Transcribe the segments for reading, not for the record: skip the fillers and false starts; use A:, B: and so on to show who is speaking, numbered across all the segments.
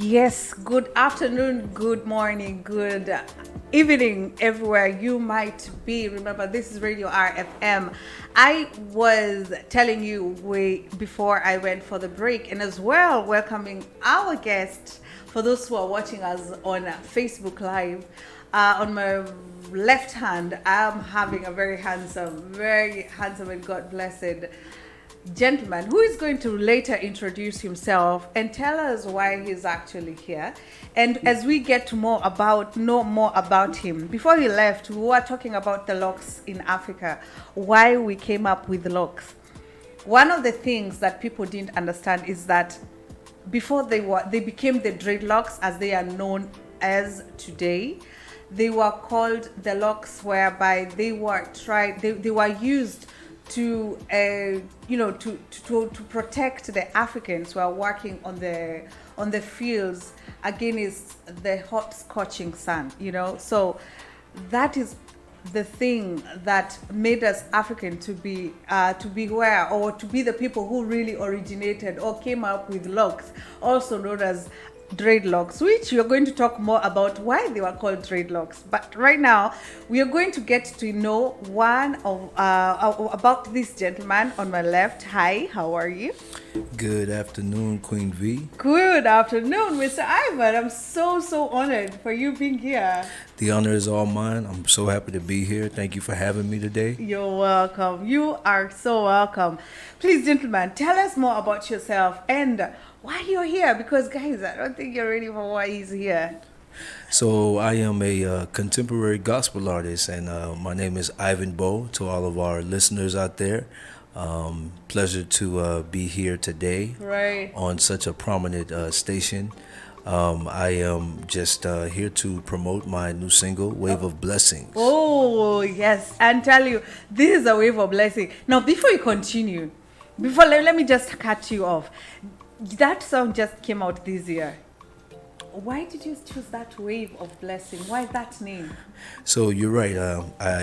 A: Yes, good afternoon, good morning, good evening, everywhere you might be. Remember, this is Radio RFM. I was telling you before I went for the break, and as well welcoming our guest for those who are watching us on Facebook Live. On my left hand, I'm having a very handsome and God blessed gentleman who is going to later introduce himself and tell us why he's actually here. And as we get to know more about him, before he left, we were talking about the locks in Africa, why we came up with locks. One of the things that people didn't understand is that before they became the dreadlocks as they are known as today, they were called the locks, whereby they were used to protect the Africans who are working on the fields against the hot scorching sun. So that is the thing that made us African to be where, or to be the people who really originated or came up with locks, also known as dreadlocks, which you're going to talk more about why they were called dreadlocks. But right now we are going to get to know about this gentleman on my left. Hi, how are you?
B: Good afternoon, Queen V.
A: Good afternoon, Mr. Ivan. I'm so honored for you being here.
B: The honor is all mine. I'm so happy to be here. Thank you for having me today.
A: You're welcome. You are so welcome. Please, gentlemen, tell us more about yourself and why you're here, because guys, I don't think you're ready for why he's here.
B: So I am a contemporary gospel artist, and my name is Ivan Bo. To all of our listeners out there, pleasure to be here today,
A: right,
B: on such a prominent station. I am just here to promote my new single, Wave of Blessings.
A: Oh, yes, and tell you, this is a wave of blessing. Now, before you continue, let me just cut you off. That song just came out this year. Why did you choose that, Wave of Blessing? Why that name?
B: So you're right.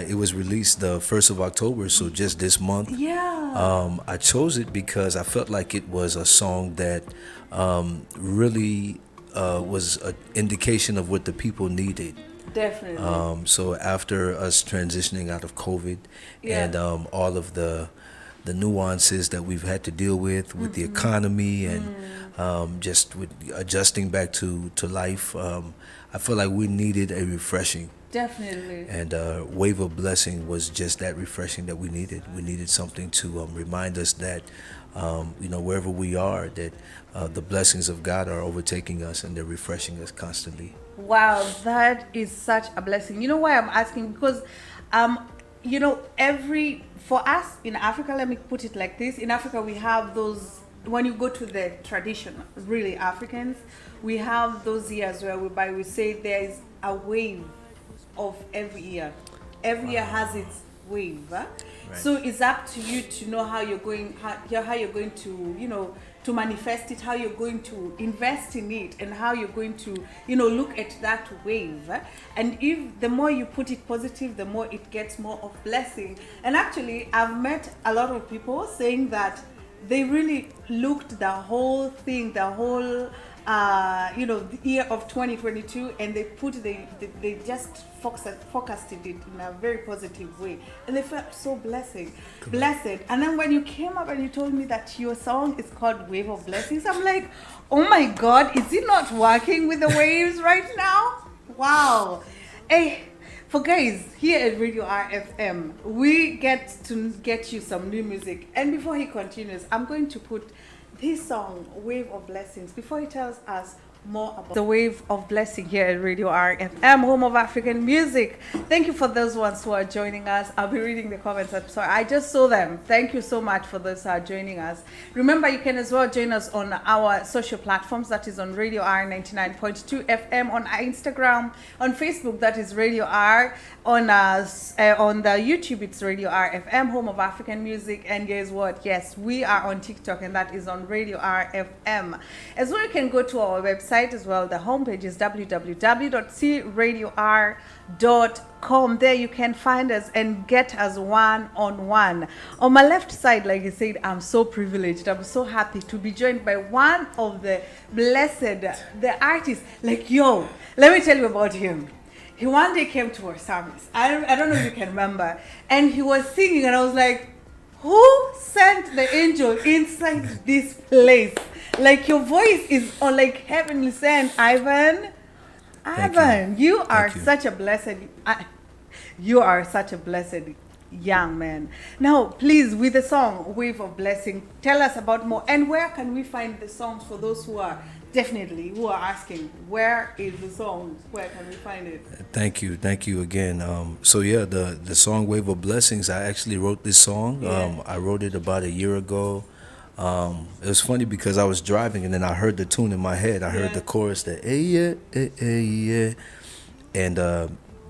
B: It was released the 1st of October, so just this month.
A: Yeah.
B: I chose it because I felt like it was a song that really was an indication of what the people needed.
A: Definitely.
B: So after us transitioning out of COVID, and all of the nuances that we've had to deal with the economy and just with adjusting back to life, I feel like we needed a refreshing.
A: Definitely.
B: And Wave of Blessing was just that refreshing that we needed. We needed something to remind us that, wherever we are, that the blessings of God are overtaking us and they're refreshing us constantly.
A: Wow, that is such a blessing. You know why I'm asking? Because, for us in Africa, let me put it like this. In Africa, we have those, when you go to the tradition, really Africans, we have those years whereby we say there is a wave of every year. Every year has its wave. Right. So it's up to you to know how you're going to, to manifest it, how you're going to invest in it, and how you're going to, look at that wave. And if the more you put it positive, the more it gets more of blessing. And actually, I've met a lot of people saying that they really looked the whole thing, the whole the year of 2022, and they just focused it in a very positive way, and they felt so blessed. And then when you came up and you told me that your song is called Wave of Blessings, I'm like, oh my God, is it not working with the waves right now? Wow. Hey, for guys here at Radio RFM, we get to get you some new music. And before he continues, I'm going to put this song, Wave of Blessings, before he tells us more about the Wave of Blessing here at Radio RFM, home of African music. Thank you for those ones who are joining us. I'll be reading the comments. I'm sorry, I just saw them. Thank you so much for those who are joining us. Remember, you can as well join us on our social platforms. That is on Radio R 99.2 FM, on Instagram, on Facebook, that is Radio R, on the YouTube, it's Radio RFM, home of African music. And guess what? Yes, we are on TikTok, and that is on Radio RFM. As well, you can go to our website, website as well. The homepage is www.cradior.com. There you can find us and get us one-on-one. On my left side, like I said, I'm so privileged. I'm so happy to be joined by one of the blessed, the artists. Like, yo, let me tell you about him. He one day came to our service. I don't know if you can remember. And he was singing, and I was like, who sent the angel inside this place? Like, your voice is on like heavenly sent, Ivan. Ivan, you are such a blessed. You are such a blessed young man. Now, please, with the song "Wave of Blessing," tell us about more. And where can we find the songs for those who are asking, where is the song? Where can we find it?
B: Thank you again. So yeah, the song "Wave of Blessings," I actually wrote this song. I wrote it about a year ago. It was funny because I was driving and then I heard the tune in my head. I heard the chorus, the hey yeah, hey yeah, and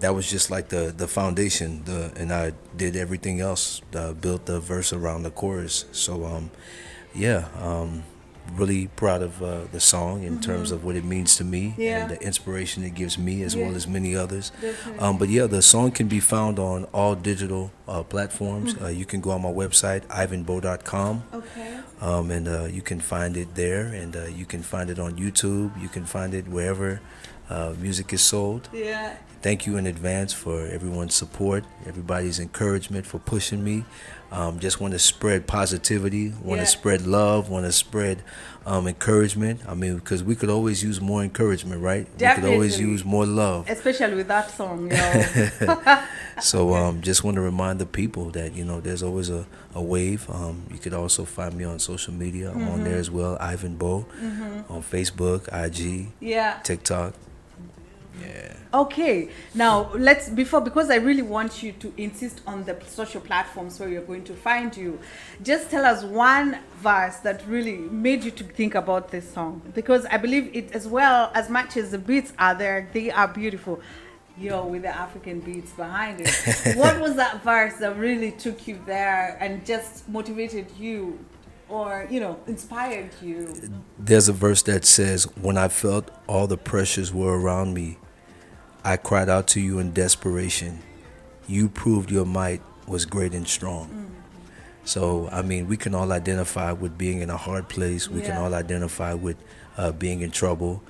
B: that was just like the foundation. And I did everything else. Built the verse around the chorus. So really proud of the song in terms of what it means to me and the inspiration it gives me as well as many others. But yeah, the song can be found on all digital platforms. You can go on my website, ivanbo.com.
A: Okay.
B: And you can find it there, and you can find it on YouTube. You can find it wherever music is sold.
A: Yeah.
B: Thank you in advance for everyone's support, everybody's encouragement for pushing me. Just want to spread positivity, want to spread love, want to spread encouragement. I mean, because we could always use more encouragement, right?
A: Definitely.
B: We could always use more love.
A: Especially with that song, you know.
B: So just want to remind the people that, there's always a wave. You could also find me on social media. I'm on there as well, Ivan Bo, on Facebook, IG, TikTok. Yeah.
A: Okay, now because I really want you to insist on the social platforms where you're going to find you, just tell us one verse that really made you to think about this song, because I believe it as well, as much as the beats are there, they are beautiful, with the African beats behind it. What was that verse that really took you there and just motivated you or, inspired you?
B: There's a verse that says, when I felt all the pressures were around me, I cried out to you in desperation. You proved your might was great and strong. So, I mean, we can all identify with being in a hard place. We can all identify with being in trouble,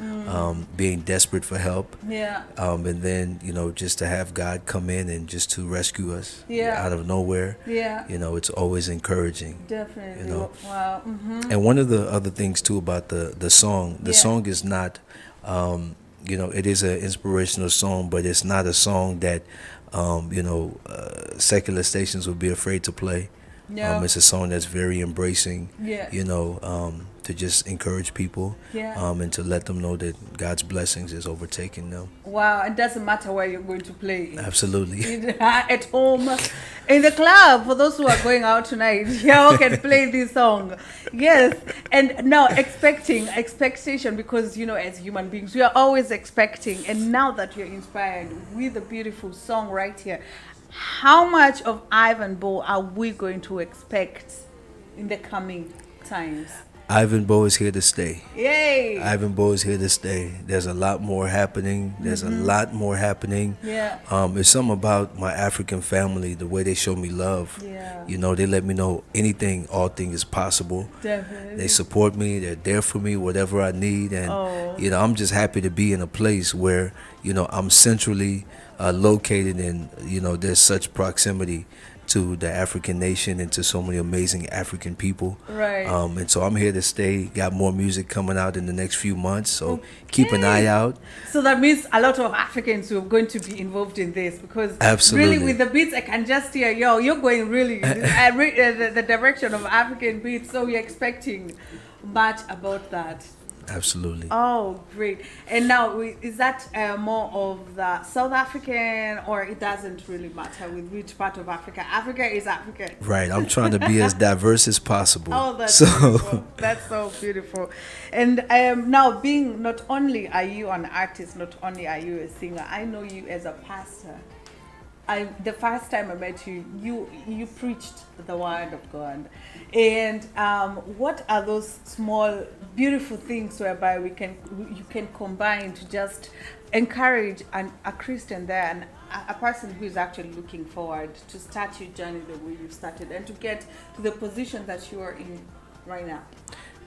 B: being desperate for help. And then, just to have God come in and just to rescue us out of nowhere. It's always encouraging.
A: Definitely. Wow.
B: And one of the other things, too, about the song, the song is not... it is an inspirational song, but it's not a song that, secular stations would be afraid to play. It's a song that's very embracing, to just encourage people and to let them know that God's blessings is overtaking them.
A: Wow, it doesn't matter where you're going to play it.
B: Absolutely.
A: At home, in the club, for those who are going out tonight, y'all can play this song. Yes, and now expectation, because, as human beings, we are always expecting. And now that you're inspired with a beautiful song right here, how much of Ivan Bo are we going to expect in the coming times?
B: Ivan Bo is here to stay.
A: Yay!
B: Ivan Bo is here to stay. There's a lot more happening. There's a lot more happening. It's something about my African family, the way they show me love. They let me know all things is possible.
A: Definitely.
B: They support me. They're there for me, whatever I need. And, I'm just happy to be in a place where, I'm centrally located and, there's such proximity to the African nation and to so many amazing African people.
A: Right.
B: And so I'm here to stay. Got more music coming out in the next few months, so keep an eye out.
A: So that means a lot of Africans who are going to be involved in this, because
B: absolutely,
A: really with the beats I can just hear, you're going really the direction of African beats, so we're expecting much about that.
B: Absolutely.
A: Oh, great. And now, is that more of the South African, or it doesn't really matter with which part of Africa? Africa is Africa.
B: Right. I'm trying to be as diverse as possible.
A: Oh, that's beautiful. That's so beautiful. And now, being not only are you an artist, not only are you a singer, I know you as a pastor. the first time I met you, you preached the word of God, and what are those small, beautiful things whereby you can combine to just encourage a Christian there and a person who is actually looking forward to start your journey the way you started and to get to the position that you are in right now?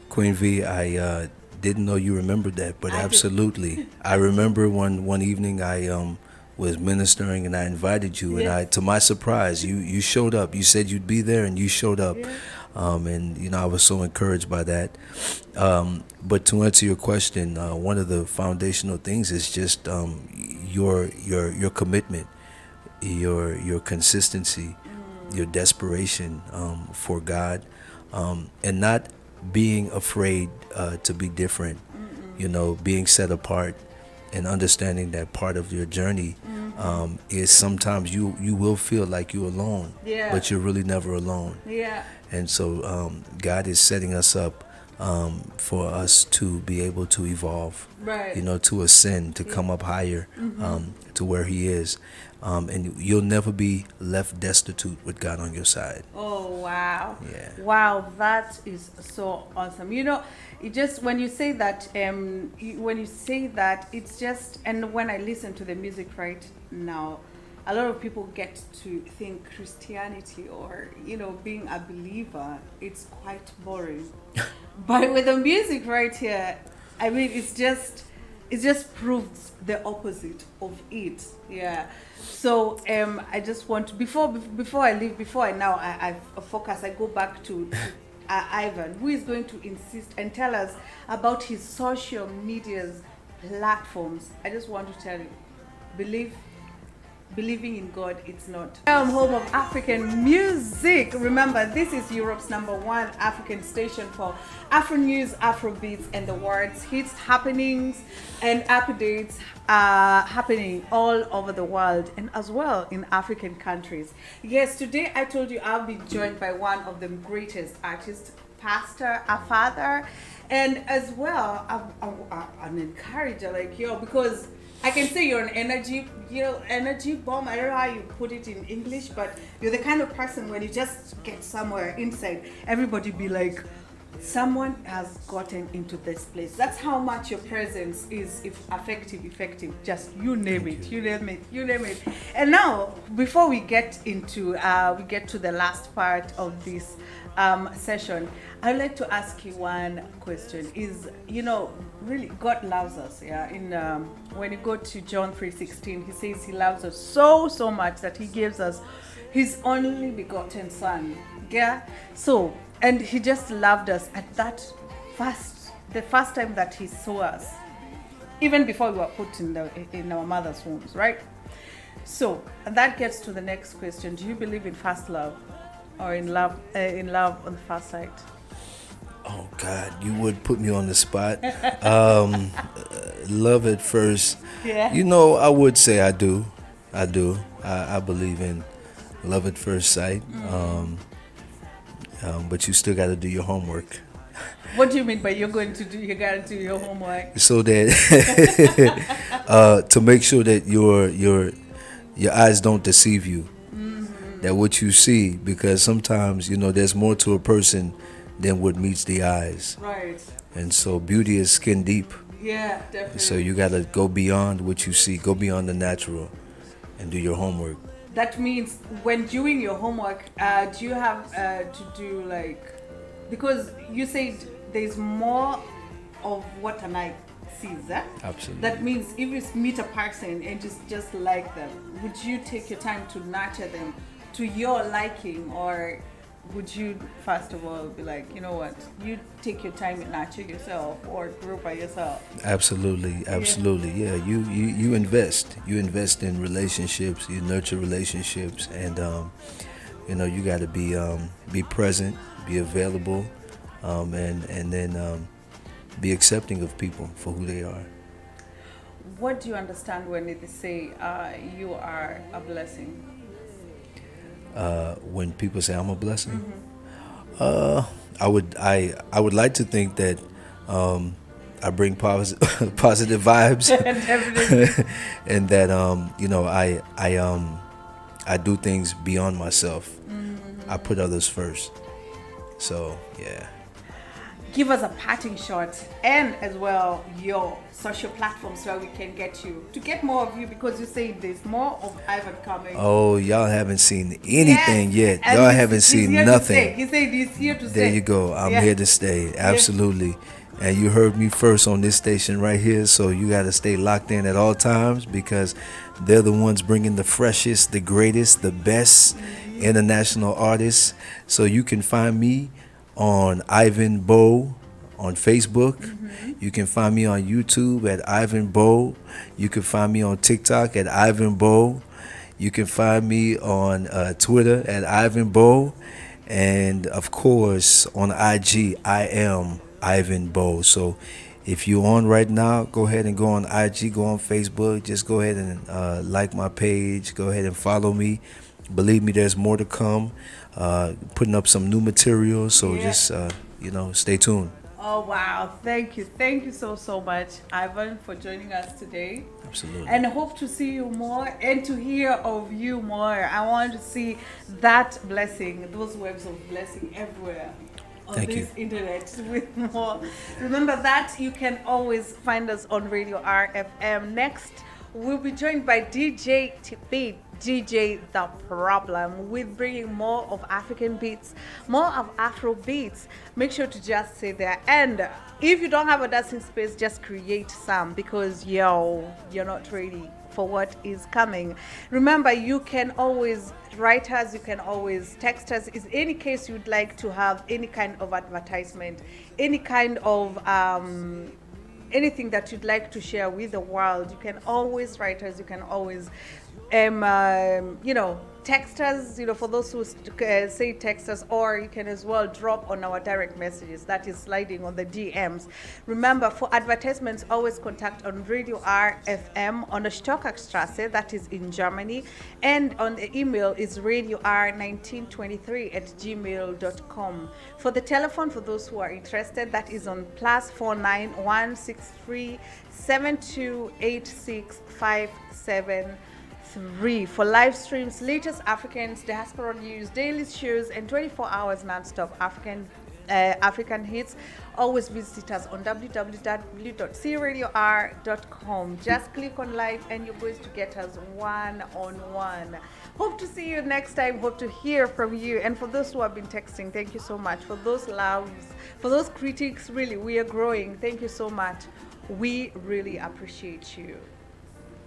B: Queen V, I didn't know you remembered that, but
A: I do.
B: absolutely. I remember one evening I was ministering and I invited you, and
A: Yes.
B: to my surprise, you showed up. You said you'd be there, and you showed up.
A: Yeah.
B: And I was so encouraged by that. But to answer your question, one of the foundational things is just your commitment, your consistency, your desperation for God, and not being afraid to be different. Being set apart and understanding that part of your journey is sometimes you will feel like you're alone,
A: Yeah.
B: but you're really never alone.
A: Yeah.
B: And so God is setting us up for us to be able to evolve,
A: Right.
B: to ascend, to come up higher to where He is. And you'll never be left destitute with God on your side.
A: Oh, wow.
B: Yeah.
A: Wow, that is so awesome. It just, when you say that, it's just, and when I listen to the music right now, a lot of people get to think Christianity or, being a believer, it's quite boring. But with the music right here, I mean, it just proves the opposite of it. Yeah. So I just want to, before I leave, I focus, I go back to Ivan, who is going to insist and tell us about his social media's platforms. I just want to tell you, believing in God, it's not. I'm home of African music. Remember, this is Europe's #1 African station for Afronews, Afrobeats, and the world's hits, happenings, and updates happening all over the world and as well in African countries. Yes, today I told you I'll be joined by one of the greatest artists, pastor, a father, and as well an encourager like you, because I can say you're an energy bomb. I don't know how you put it in English, but you're the kind of person when you just get somewhere inside, everybody be like, someone has gotten into this place. That's how much your presence is effective. Just you name it. And now, before we get to the last part of this session, I'd like to ask you one question. Is, really, God loves us, yeah? When you go to John 3:16, He says He loves us so much that He gives us His only begotten Son, yeah? So, and He just loved us at the first time that He saw us, even before we were put in our mother's wombs, right? So, and that gets to the next question. Do you believe in first love, or in love on the first sight?
B: Oh God, you would put me on the spot. Love at first.
A: Yeah.
B: I would say I do. I believe in love at first sight. But you still got to do your homework.
A: What do you mean by you got to do your homework?
B: So that to make sure that your eyes don't deceive you. That what you see, because sometimes there's more to a person than what meets the eyes.
A: Right.
B: And so beauty is skin deep.
A: Yeah, definitely.
B: So you got to go beyond what you see, go beyond the natural, and do your homework.
A: That means when doing your homework, do you have to do because you said there's more of what an eye sees, eh?
B: Absolutely.
A: That means if you meet a person and just like them, would you take your time to nurture them to your liking, or would you first of all be like, you know what, you take your time and nurture yourself or grow by yourself?
B: Absolutely. Yeah. You invest in relationships, you nurture relationships, and you got to be present, be available, and then be accepting of people for who they are.
A: What do you understand when they say you are a blessing?
B: When people say I'm a blessing, I would like to think that I bring positive vibes, and that I do things beyond myself. I put others first. So yeah.
A: Give us a parting shot, and as well your social platforms where we can get you to get more of you, because you say there's more of Ivan coming.
B: Oh, y'all haven't seen anything yet.
A: And
B: Y'all
A: he's
B: haven't seen
A: here to stay.
B: nothing.
A: He said he's here to stay.
B: There you go. I'm
A: Yeah.
B: here to stay. Absolutely. And you heard me first on this station right here, so you got to stay locked in at all times, because they're the ones bringing the freshest, the greatest, the best international artists. So you can find me on Ivan Bow on Facebook. You can find me on YouTube at Ivan Bow. You can find me on TikTok at Ivan Bow. You can find me on Twitter at Ivan Bow. And of course, on IG, I am Ivan Bow. So if you're on right now, go ahead and go on IG, go on Facebook. Just go ahead and like my page. Go ahead and follow me. Believe me, there's more to come. Putting up some new material. So just, stay tuned.
A: Oh wow, thank you so much, Ivan, for joining us today.
B: Absolutely.
A: And hope to see you more and to hear of you more. I want to see that blessing, those waves of blessing everywhere on
B: Thank
A: this
B: you.
A: internet with more. Remember that you can always find us on Radio RFM. Next, we'll be joined by DJ Tipid, DJ The Problem, with bringing more of African beats, more of Afro beats. Make sure to just stay there. And if you don't have a dancing space, just create some, because you're not ready for what is coming. Remember, you can always write us, you can always text us. Is any case you'd like to have any kind of advertisement, any kind of anything that you'd like to share with the world, you can always write us. You can always text us, for those who say text us, or you can as well drop on our direct messages, that is sliding on the DMs. Remember, for advertisements, always contact on Radio RFM on the Stockstrasse, that is in Germany, and on the email is radior1923@gmail.com. For the telephone, for those who are interested, that is on +49 163 728657. For live streams, latest Africans, diaspora news, daily shows, and 24 hours non-stop African hits, always visit us on www.cradior.com. Just click on live and you're going to get us one-on-one. Hope to see you next time. Hope to hear from you. And for those who have been texting, thank you so much. For those loves, for those critics, really, we are growing. Thank you so much. We really appreciate you.